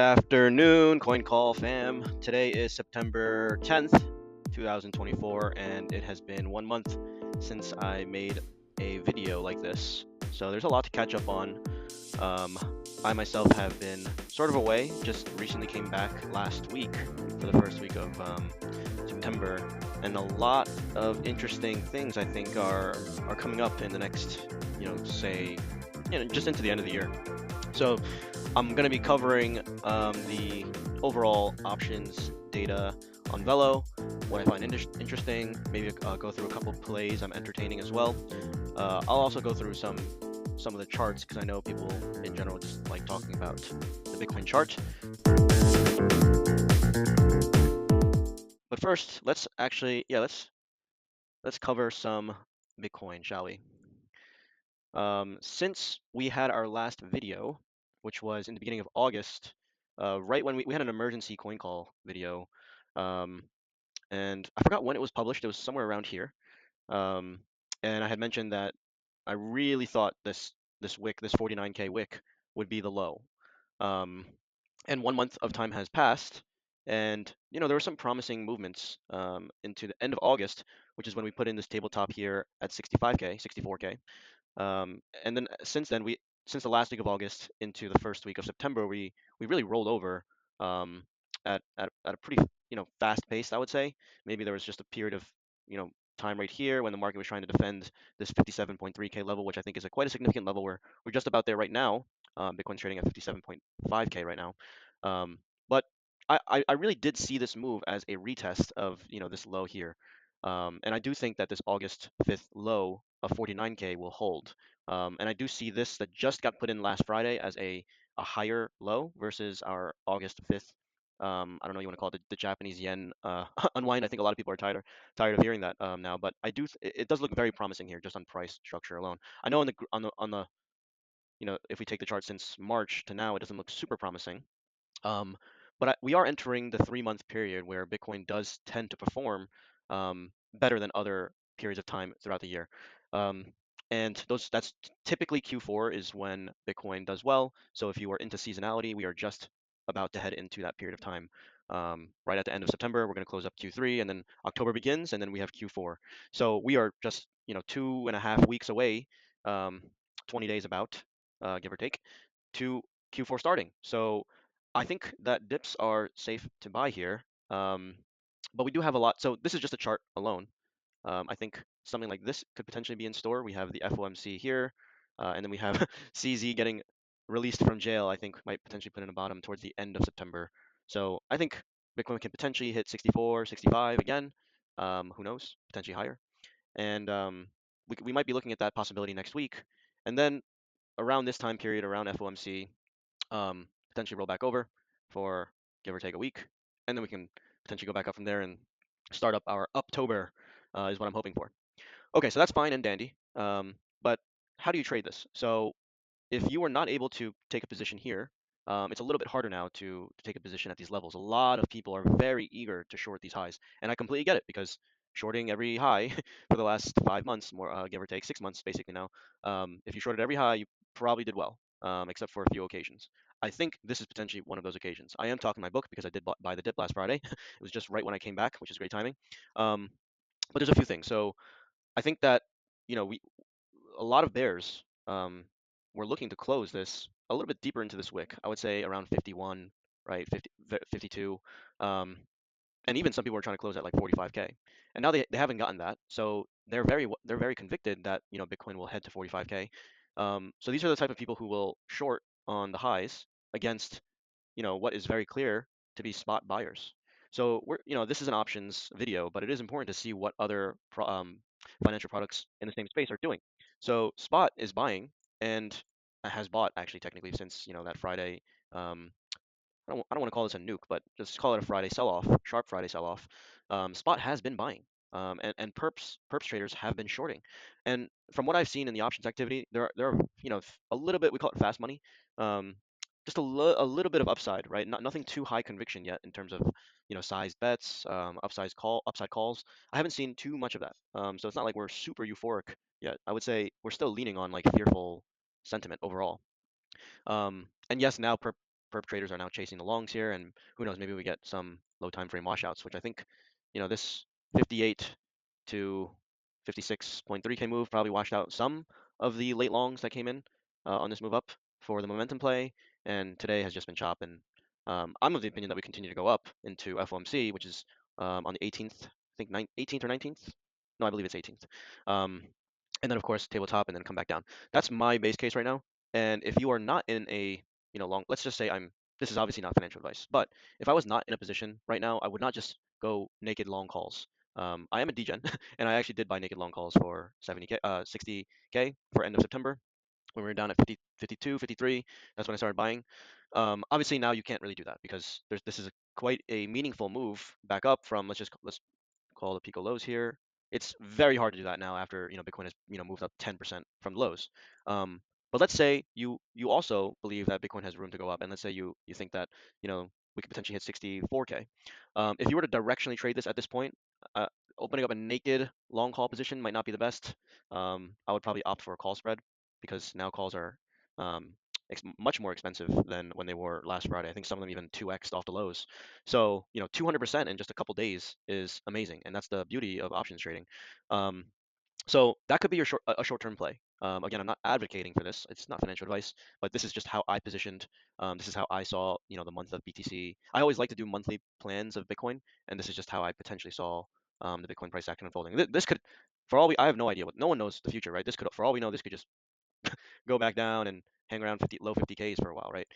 Afternoon, Coincall fam. Today is September 10th, 2024, and it has been 1 month since I made a video like this. So there's a lot to catch up on. Um, I myself have been sort of away, just recently came back last week for the first week of September, and a lot of interesting things I think are coming up in the next, just into the end of the year. So I'm going to be covering the overall options data on Velo, what I find interesting, maybe go through a couple plays I'm entertaining as well. I'll also go through some of the charts because I know people in general just like talking about the Bitcoin chart. But first, let's cover some Bitcoin, shall we? Since we had our last video, which was in the beginning of August, right when we had an emergency coin call video, um, and I forgot when it was published. It was somewhere around here, um, and I had mentioned that I really thought this wick, this 49K wick, would be the low. Um, and 1 month of time has passed, and there were some promising movements into the end of August, which is when we put in this tabletop here at 65K, 64K. And then since the last week of August into the first week of September, we really rolled over um, at a pretty fast pace, I would say. Maybe there was just a period of you know time right here when the market was trying to defend this 57.3K level, which I think is quite a significant level. We're just about there right now. Bitcoin's trading at 57.5K right now. But I really did see this move as a retest of this low here. And I do think that this August 5th low of 49K will hold. And I do see this that just got put in last Friday as a higher low versus our August 5th. I don't know, you want to call it the Japanese yen unwind. I think a lot of people are tired of hearing that now, but it does look very promising here just on price structure alone. I know on the if we take the chart since March to now, it doesn't look super promising. Um, but we are entering the 3 month period where Bitcoin does tend to perform better than other periods of time throughout the year. Um, and that's typically Q4 is when Bitcoin does well. So if you are into seasonality, we are just about to head into that period of time. Right at the end of September, we're going to close up Q3, and then October begins, and then we have Q4. So we are just 2.5 weeks away, um, 20 days about, give or take, to Q4 starting. So I think that dips are safe to buy here. But we do have a lot. So this is just a chart alone. I think something like this could potentially be in store. We have the FOMC here, and then we have CZ getting released from jail. I think might potentially put in a bottom towards the end of September. So I think Bitcoin can potentially hit 64, 65 again. Who knows? Potentially higher. And we might be looking at that possibility next week. And then around this time period, around FOMC, potentially roll back over for give or take a week, and then we can potentially go back up from there and start up our Uptober, is what I'm hoping for. Okay, so that's fine and dandy. But how do you trade this? So if you are not able to take a position here, it's a little bit harder now to take a position at these levels. A lot of people are very eager to short these highs, and I completely get it because shorting every high for the last 5 months, more give or take 6 months, basically now, if you shorted every high, you probably did well, except for a few occasions. I think this is potentially one of those occasions. I am talking my book because I did buy the dip last Friday. It was just right when I came back, which is great timing. Um, but there's a few things. So I think that we a lot of bears were looking to close this a little bit deeper into this wick. I would say around 51, right? 52. Um, and even some people were trying to close at like 45K. And now they haven't gotten that. So they're very convicted that, Bitcoin will head to 45K. So these are the type of people who will short on the highs against, what is very clear to be spot buyers. So this is an options video, but it is important to see what other financial products in the same space are doing. So spot is buying and has bought actually technically since that Friday. Um, I don't want to call this a nuke, but just call it a Friday sell-off, sharp Friday sell-off. Spot has been buying, and perps traders have been shorting. And from what I've seen in the options activity, there are a little bit, we call it fast money, um, just a little bit of upside, right? Nothing too high conviction yet in terms of sized bets, upside calls. I haven't seen too much of that, so it's not like we're super euphoric yet. I would say we're still leaning on like fearful sentiment overall. And yes, now perp traders are now chasing the longs here, and who knows, maybe we get some low time frame washouts, which I think, this 58 to 56.3K move probably washed out some of the late longs that came in on this move up for the momentum play, and today has just been chopping. I'm of the opinion that we continue to go up into FOMC, which is on the 18th, I think 18th or 19th. No, I believe it's 18th. Um, and then of course tabletop and then come back down. That's my base case right now. And if you are not in a, long, let's just say this is obviously not financial advice, but if I was not in a position right now, I would not just go naked long calls. I am a degen, and I actually did buy naked long calls for 70K, 60K for end of September when we were down at 50, 52, 53. That's when I started buying. Obviously now you can't really do that because this is quite a meaningful move back up from, let's call the Pico lows here. It's very hard to do that now after Bitcoin has moved up 10% from lows. But let's say you also believe that Bitcoin has room to go up, and let's say you think that we could potentially hit 64K. If you were to directionally trade this at this point, uh, opening up a naked long call position might not be the best. I would probably opt for a call spread because now calls are um, much more expensive than when they were last Friday. I think some of them even 2x off the lows. So, 200% in just a couple days is amazing, and that's the beauty of options trading. Um, so that could be a short-term play. Again, I'm not advocating for this. It's not financial advice, but this is just how I positioned. This is how I saw, the month of BTC. I always like to do monthly plans of Bitcoin, and this is just how I potentially saw the Bitcoin price action unfolding. This could, for all I have no idea. No one knows the future, right? This could, for all we know, this could just go back down and hang around low 50Ks for a while, right?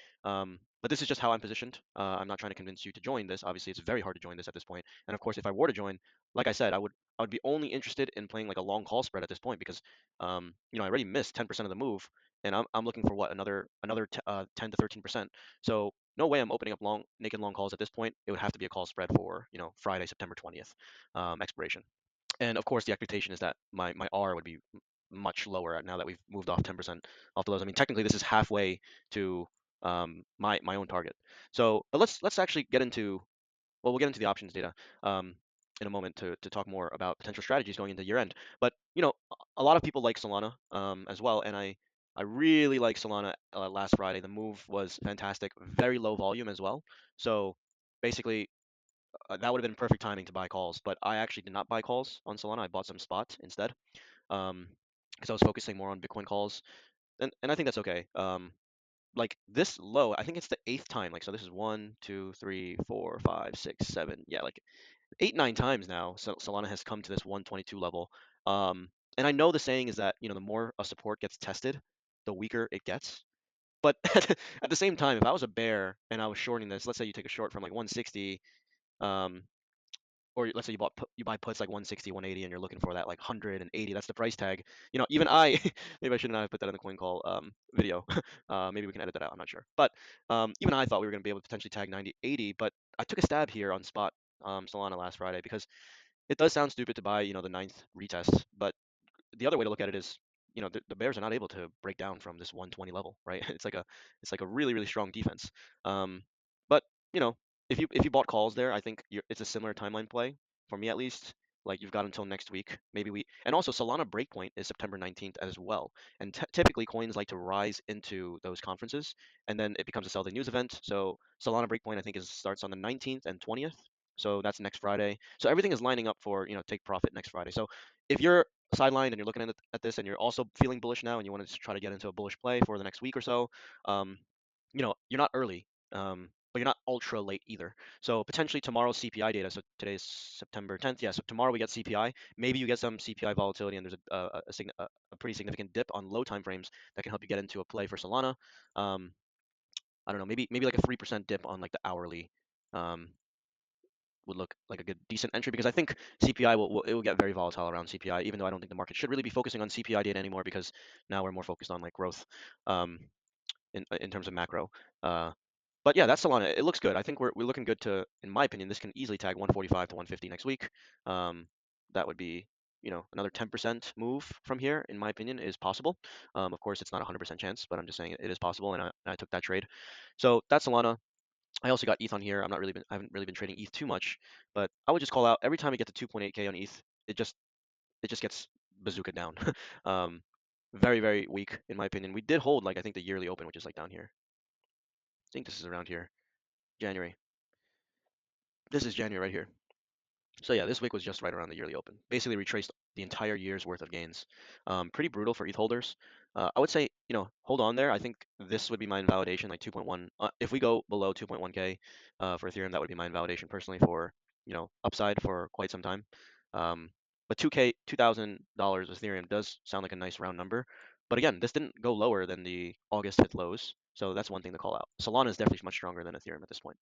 But this is just how I'm positioned. I'm not trying to convince you to join this. Obviously, it's very hard to join this at this point. And of course, if I were to join, like I said, I would be only interested in playing like a long call spread at this point because I already missed 10% of the move, and I'm looking for what another 10 to 13%. So no way I'm opening up naked long calls at this point. It would have to be a call spread for Friday, September 20th expiration. And of course, the expectation is that my R would be much lower now that we've moved off 10% off the lows. I mean, technically, this is halfway to my own target. So, but let's actually get into we'll get into the options data in a moment to talk more about potential strategies going into year end. But a lot of people like Solana as well, and I really like Solana last Friday. The move was fantastic, very low volume as well. So basically, that would have been perfect timing to buy calls, but I actually did not buy calls on Solana. I bought some spot instead, because I was focusing more on Bitcoin calls, and I think that's okay. Like this low, I think it's the eighth time. Like so, this is one, two, three, four, five, six, seven. Yeah, like eight, nine times now. So Solana has come to this 122 level. And I know the saying is that the more a support gets tested, the weaker it gets. But at the same time, if I was a bear and I was shorting this, let's say you take a short from like 160, um, or let's say you buy puts like 160, 180, and you're looking for that like 180. That's the price tag. Even I maybe I should not have put that in the coin call video. Maybe we can edit that out. I'm not sure. But even I thought we were going to be able to potentially tag 90, 80. But I took a stab here on spot Solana last Friday because it does sound stupid to buy the ninth retest, but the other way to look at it is, the Bears are not able to break down from this 120 level, right? It's like a really really strong defense. But you know, if you bought calls there, I think it's a similar timeline play for me at least. Like you've got until next week. And also Solana breakpoint is September 19th as well. And typically coins like to rise into those conferences, and then it becomes a sell the news event. So Solana breakpoint I think starts on the 19th and 20th. So that's next Friday. So everything is lining up for take profit next Friday. So if you're sidelined and you're looking at this and you're also feeling bullish now and you want to try to get into a bullish play for the next week or so, um, you're not early, but you're not ultra late either. So potentially tomorrow's CPI data. So today's September 10th. Yeah, so tomorrow we get CPI. Maybe you get some CPI volatility and there's a pretty significant dip on low time frames that can help you get into a play for Solana. Um, I don't know, maybe like a 3% dip on like the hourly. Um, would look like a good decent entry because I think CPI it will get very volatile around CPI, even though I don't think the market should really be focusing on CPI data anymore because now we're more focused on like growth um, in terms of macro. Uh, but yeah, that's Solana. It looks good. I think we're looking good to, in my opinion, this can easily tag 145 to 150 next week. That would be another 10% move from here, in my opinion, is possible. Of course, it's not a 100% chance, but I'm just saying it is possible, and I took that trade. So that's Solana. I also got ETH on here. I haven't really been trading ETH too much, but I would just call out every time we get to 2.8K on ETH, it just gets bazooka down. um, very very weak in my opinion. We did hold like I think the yearly open, which is like down here. think this is around here, January. This is January right here. So yeah, this wick was just right around the yearly open. Basically retraced the entire year's worth of gains. Pretty brutal for ETH holders. I would say, hold on there. I think this would be my invalidation, like 2.1. If we go below 2.1K for Ethereum, that would be my invalidation personally for, upside for quite some time. But 2K, $2,000 Ethereum does sound like a nice round number. But again, this didn't go lower than the August 5th lows. So that's one thing to call out. Solana is definitely much stronger than Ethereum at this point.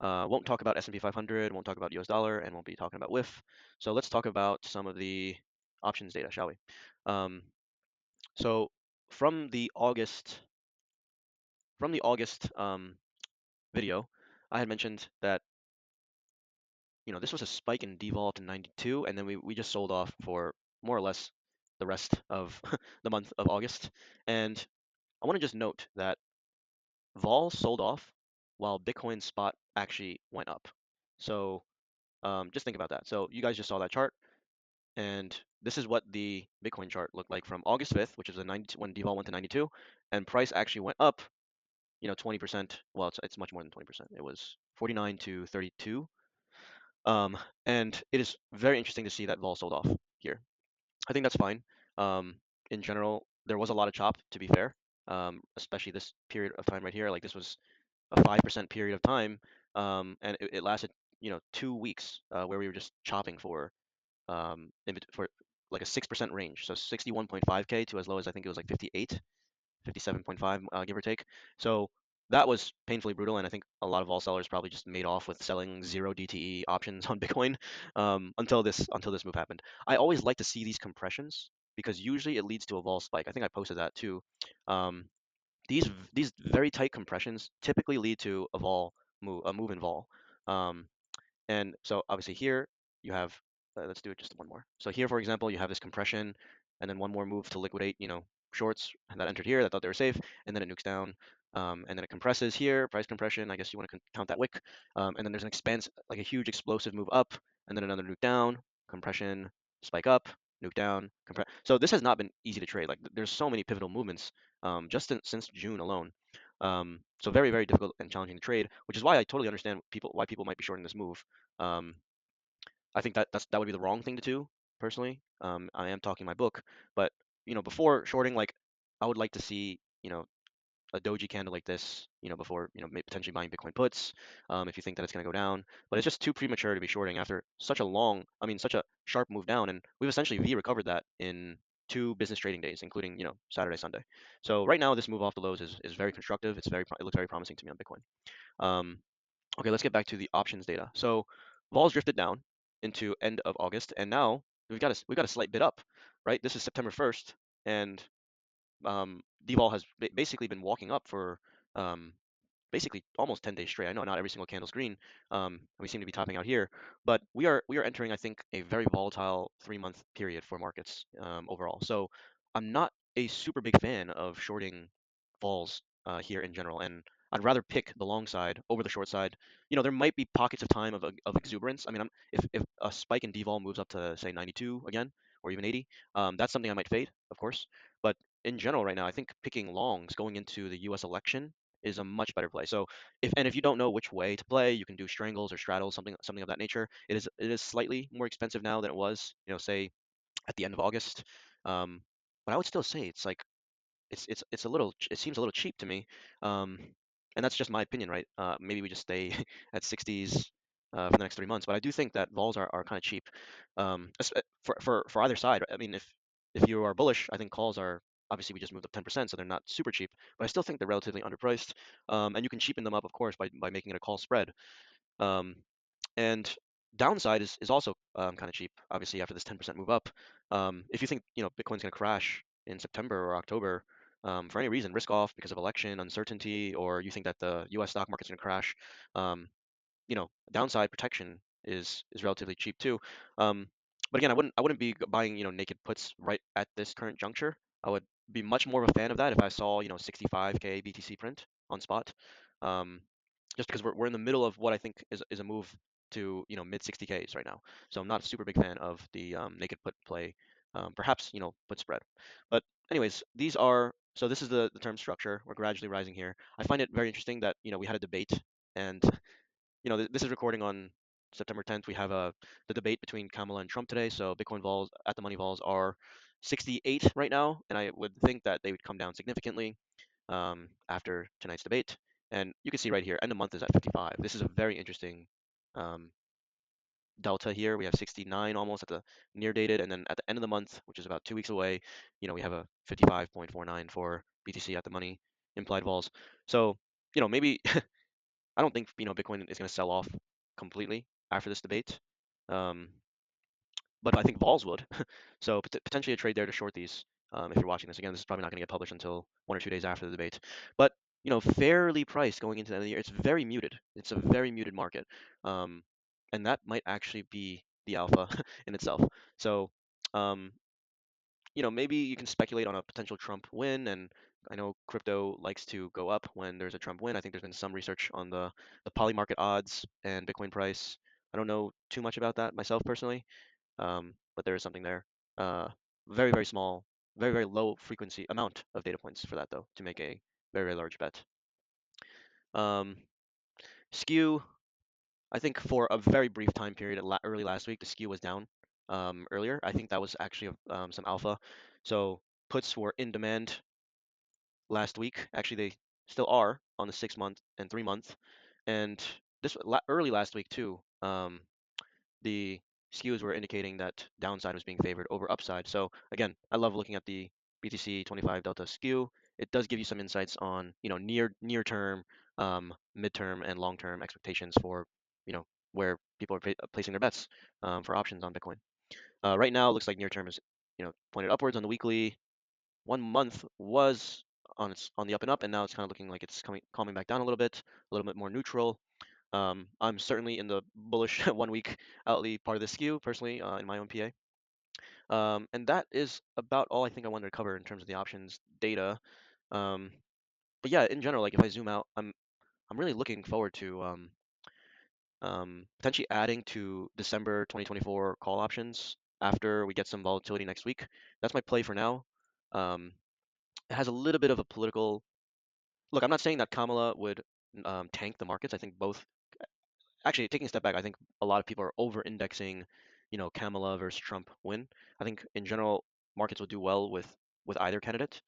Won't talk about S&P 500, won't talk about US dollar, and won't be talking about WIF. So let's talk about some of the options data, shall we? Um, so from the August video, I had mentioned that this was a spike in devol to 92, and then we just sold off for more or less the rest of the month of August. And I want to just note that vol sold off while Bitcoin spot actually went up. So just think about that. So you guys just saw that chart, and this is what the Bitcoin chart looked like from August 5th, which is a 92, when devol went to 92, and price actually went up, 20%. Well, it's much more than 20%. It was 49 to 32. And it is very interesting to see that vol sold off here. I think that's fine. Um, in general, there was a lot of chop, to be fair, especially this period of time right here. Like this was a 5% period of time, and it lasted, 2 weeks where we were just chopping for like a 6% range. So 61.5K to as low as I think it was like 58, 57.5, give or take. So that was painfully brutal, and I think a lot of vol sellers probably just made off with selling zero DTE options on Bitcoin until this move happened. I always like to see these compressions because usually it leads to a vol spike. I think I posted that too. Um, these very tight compressions typically lead to a move in vol. Um, and so obviously here you have, let's do it just one more. So here, for example, you have this compression and then one more move to liquidate, shorts that entered here that thought they were safe, and then it nukes down. And then it compresses here, price compression. I guess you want to count that wick. And then there's an expanse, like a huge explosive move up, and then another nuke down, compression, spike up, nuke down, compress. So this has not been easy to trade. Like there's so many pivotal movements since June alone. So very, very difficult and challenging to trade, which is why I totally understand why people might be shorting this move. Um, I think that would be the wrong thing to do personally. I am talking my book, but before shorting, like I would like to see a doji candle like this, before potentially buying Bitcoin puts, if you think that it's going to go down. But it's just too premature to be shorting after such a sharp move down, and we've essentially V recovered that in 2 business trading days, including Saturday, Sunday. So right now, this move off the lows is very constructive. It looks very promising to me on Bitcoin. Okay, let's get back to the options data. So vols drifted down into end of August, and now we've got a slight bit up, right? This is September 1st, and Devol has basically been walking up for um, basically almost 10 days straight. I know not every single candle's green. We seem to be topping out here, but we are entering, I think, a very volatile 3-month period for markets overall. So I'm not a super big fan of shorting falls here in general, and I'd rather pick the long side over the short side. There might be pockets of time of exuberance. I mean, if a spike in devol moves up to say 92 again, or even 80, that's something I might fade, of course. But in general, right now, I think picking longs going into the U.S. election is a much better play. So if you don't know which way to play, you can do strangles or straddles, something of that nature. It is slightly more expensive now than it was, say at the end of August. Um, but I would still say it's like it seems a little cheap to me. Um, and that's just my opinion, right? Maybe we just stay at 60s for the next 3 months. But I do think that vols are kind of cheap for either side. I mean, if you are bullish, I think calls are obviously we just moved up 10%, so they're not super cheap. But I still think they're relatively underpriced. And you can cheapen them up, of course, by making it a call spread. Um, and downside is also kind of cheap, obviously, after this 10% move up. If you think Bitcoin's going to crash in September or October for any reason, risk off because of election uncertainty, or you think that the U.S. stock market's going to crash, um, downside protection is relatively cheap too. Um, but again, I wouldn't be buying naked puts right at this current juncture. I would be much more of a fan of that if I saw 65K BTC print on spot. Um, just because we're in the middle of what I think is a move to mid 60Ks right now. So I'm not a super big fan of the naked put play. Perhaps put spread. But anyways, these are So this is the term structure. We're gradually rising here. I find it very interesting that, we had a debate, and this is recording on September 10th. We have the debate between Kamala and Trump today. So Bitcoin vols at the money vols are 68 right now, and I would think that they would come down significantly after tonight's debate. And you can see right here, end of month is at 55. This is a very interesting um, delta here. We have 69 almost at the near dated, and then at the end of the month, which is about 2 weeks away, we have a 55.49 for BTC at the money implied vols. So, maybe I don't think, Bitcoin is going to sell off completely after this debate. Um, but I think vols would. So potentially a trade there to short these. If you're watching this again, this is probably not going to get published until 1 or 2 days after the debate. But fairly priced going into the end of the year. It's very muted. It's a very muted market, um, and that might actually be the alpha in itself. So um, maybe you can speculate on a potential Trump win, and I know crypto likes to go up when there's a Trump win. I think there's been some research on the poly market odds and Bitcoin price. I don't know too much about that myself personally, but there is something there. Uh, very, very small, very, very low frequency amount of data points for that though to make a very, very large bet. Um, skew, I think for a very brief time period early last week, the skew was down earlier. I think that was actually some alpha. So puts were in demand last week. Actually, they still are on the 6 month and 3 month. And early last week too. The skews were indicating that downside was being favored over upside. So again, I love looking at the BTC 25 delta skew. It does give you some insights on near term, midterm, and long term expectations for where people are placing their bets for options on Bitcoin. Right now, it looks like near term is pointed upwards on the weekly. 1 month was on the up and up, and now it's kind of looking like it's calming back down a little bit more neutral. I'm certainly in the bullish 1 week outly part of the skew personally in my own PA. And that is about all I think I wanted to cover in terms of the options data. Um, but yeah, in general, like if I zoom out, I'm really looking forward to potentially adding to December 2024 call options after we get some volatility next week. That's my play for now. Um, it has a little bit of a political look. I'm not saying that Kamala would tank the markets. I think both actually taking a step back, I think a lot of people are over-indexing, Kamala versus Trump win. I think in general, markets will do well with either candidate.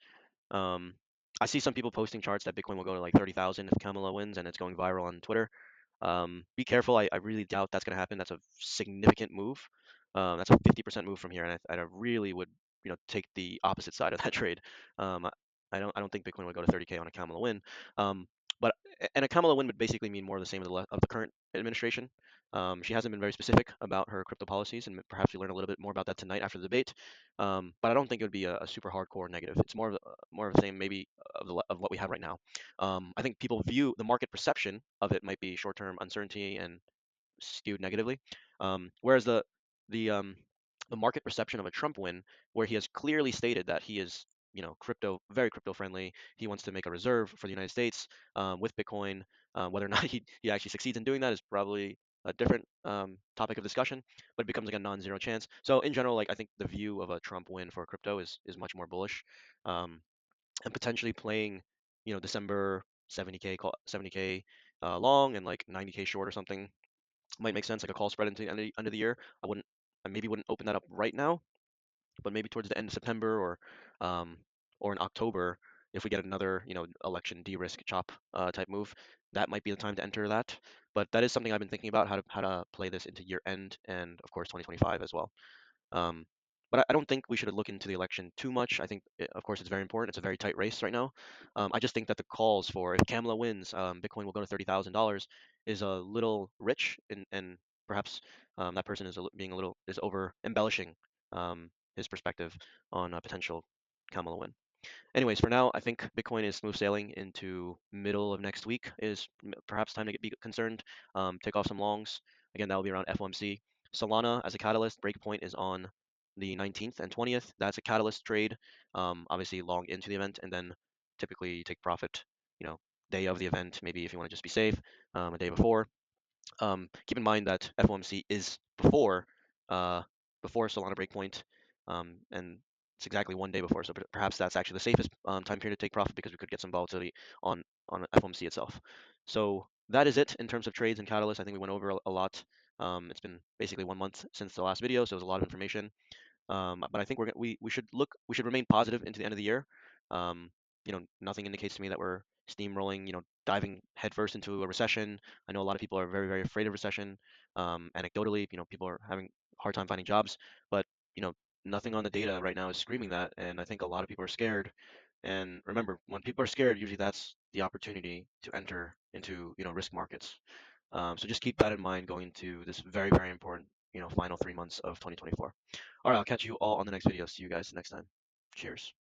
Um, I see some people posting charts that Bitcoin will go to like 30,000 if Kamala wins, and it's going viral on Twitter. Be careful. I really doubt that's going to happen. That's a significant move. That's a 50% move from here, and I really would, take the opposite side of that trade. Um, I I don't think Bitcoin would go to 30K on a Kamala win. Um, but and a Kamala win would basically mean more of the same of the current administration. She hasn't been very specific about her crypto policies, and perhaps we learn a little bit more about that tonight after the debate. But I don't think it would be a super hardcore negative. It's more of the same, maybe of what we have right now. I think people view the market perception of it might be short-term uncertainty and skewed negatively, whereas the um, the market perception of a Trump win, where he has clearly stated that he is very crypto friendly. He wants to make a reserve for the United States with Bitcoin. Whether or not he actually succeeds in doing that is probably a different topic of discussion, but it becomes like a non-zero chance. So in general, like I think the view of a Trump win for crypto is much more bullish. Um, and potentially playing, December 70K long and like 90K short or something might make sense, like a call spread into the end of the year. I maybe wouldn't open that up right now, but maybe towards the end of September um, or in October, if we get another, election de-risk chop type move, that might be the time to enter that. But that is something I've been thinking about how to play this into year end and of course 2025 as well. Um, but I don't think we should look into the election too much. I think, of course, it's very important. It's a very tight race right now. I just think that the calls for if Kamala wins, Bitcoin will go to $30,000 is a little rich, and perhaps that person is being a little is over embellishing his perspective on a potential Kamala win. Anyways, for now, I think Bitcoin is smooth sailing into middle of next week. Is perhaps time to be concerned. Take off some longs. Again, that will be around FOMC. Solana as a catalyst. Breakpoint is on the 19th and 20th. That's a catalyst trade. Obviously, long into the event, and then typically you take profit. Day of the event. Maybe if you want to just be safe, a day before. Keep in mind that FOMC is before Solana breakpoint, and it's exactly 1 day before. So perhaps that's actually the safest time period to take profit because we could get some volatility on FOMC itself. So that is it in terms of trades and catalysts. I think we went over a lot. It's been basically 1 month since the last video, so it was a lot of information. But I think we should remain positive into the end of the year. Um, Nothing indicates to me that we're steamrolling, diving headfirst into a recession. I know a lot of people are very, very afraid of recession. Anecdotally, people are having a hard time finding jobs, but you know, nothing on the data right now is screaming that, and I think a lot of people are scared. And remember, when people are scared, usually that's the opportunity to enter into, risk markets. So just keep that in mind going into this very, very important, final 3 months of 2024. All right, I'll catch you all on the next video. See you guys next time. Cheers.